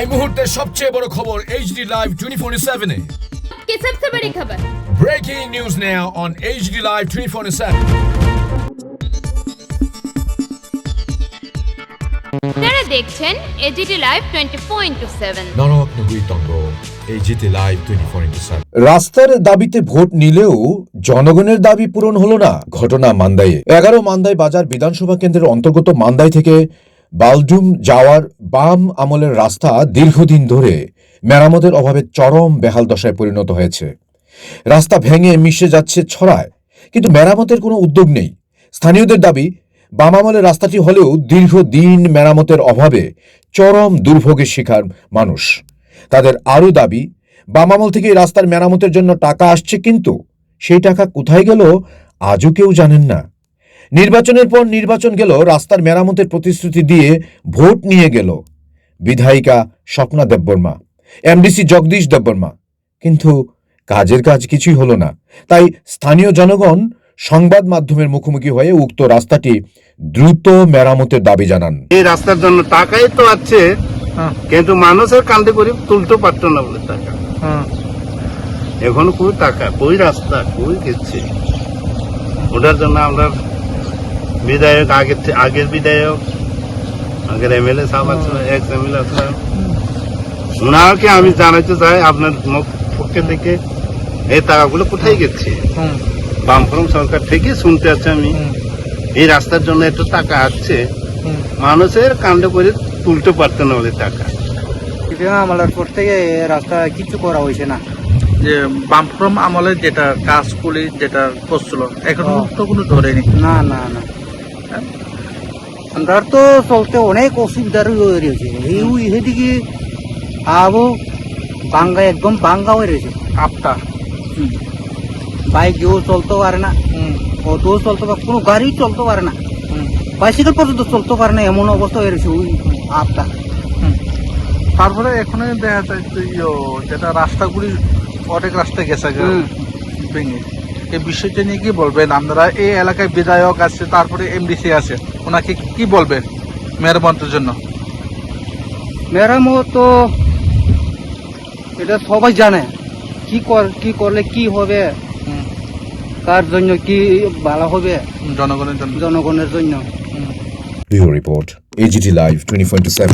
এই মুহূর্তের সবচেয়ে বড় খবর HD Live 24/7 এ। কি सबसे बड़ी खबर? Breaking news now on HD Live 24/7. আপনারা দেখছেন AGT Live 24/7। নরক-নগরীতঙ্গ AGT Live 24/7। রাস্তার দাবিতে ভোট নিলেও জনগণের দাবি পূরণ হলো না। ঘটনা মান্দাইয়ে। 11 মান্দাই বাজার বিধানসভা কেন্দ্রের অন্তর্গত মান্দাই থেকে বালডুম যাওয়ার বাম আমলের রাস্তা দীর্ঘদিন ধরে মেরামতের অভাবে চরম বেহাল দশায় পরিণত হয়েছে। রাস্তা ভেঙে মিশে যাচ্ছে ছড়ায়, কিন্তু মেরামতের কোনো উদ্যোগ নেই। স্থানীয়দের দাবি, বাম আমলের রাস্তাটি হলেও দীর্ঘদিন মেরামতের অভাবে চরম দুর্ভোগের শিকার মানুষ। তাদের আরও দাবি, বাম আমল থেকে এই রাস্তার মেরামতের জন্য টাকা আসছে, কিন্তু সেই টাকা কোথায় গেল আজও কেউ জানেন না। নির্বাচনের পর নির্বাচন গেল, রাস্তার মেরামতের প্রতিশ্রুতি দিয়ে ভোট নিয়ে গেল বিধায়িকা স্বপ্না দেববর্মা, MDC জগদীশ দেববর্মা, কিন্তু কাজের কাজ কিছুই হলো না। তাই স্থানীয় জনগণ সংবাদ মাধ্যমের মুখোমুখি হয়ে উক্ত রাস্তাটি দ্রুত মেরামতের দাবি জানান। এই রাস্তার জন্য টাকাই তো আছে, কিন্তু মানুষের কান্দে করে তুলতে পারতো না বলে টাকা। এখন কই টাকা, কই রাস্তা, কই গেছে? ওটার জন্য আমরা বিধায়ক, আগের বিধায়ক, আগের MLA সাহেব আছে, এক্স MLA আছে, ওনাকে আমি জানাতে চাই আপনার পক্ষে থেকে এই টাকাগুলো কোথায় গেছে। বামফ্রন্ট সরকার থেকে শুনতে আছে আমি, এই রাস্তার জন্য একটু টাকা আসছে, মানুষের কাণ্ডে করে তুলতে পারতো না বলে টাকা। আমলের পর থেকে রাস্তা কিছু করা হয়েছে না। যে বামফ্রন্ট আমলে যেটা কাজগুলি যেটা করছিল এখনো তো কোনো ধরেনি। না না না, আমরা তো চলতে অনেক অসুবিধার হয়ে রয়েছে। এইদিকে আবো বাঙ্গা, একদম বাঙ্গা হয়ে রয়েছে। আপটা বাইক যেও চলতে পারে না, অটোও চলতে পারে, কোনো গাড়ি চলতে পারে না, বাইসাইকেল পর্যন্ত চলতে পারে না, এমন অবস্থা হয়ে রয়েছে ওই আপটা। তারপরে এখানে দেখা যায় যেটা রাস্তাগুলি অনেক রাস্তায় গেছে ভেঙে, এই বিষয়টা নিয়ে কি বলবেন আপনারা? এই এলাকায় বিধায়ক আছে, তারপরে MDC আছে, ওনাকে কি বলবেন মেরামতের জন্য? মেরামত তো এটা সবাই জানে, কি করলে কি হবে, কার জন্য কি ভালো হবে, জনগণের জন্য। জনগণের জন্য। Bureau report, AGT Live 24/7।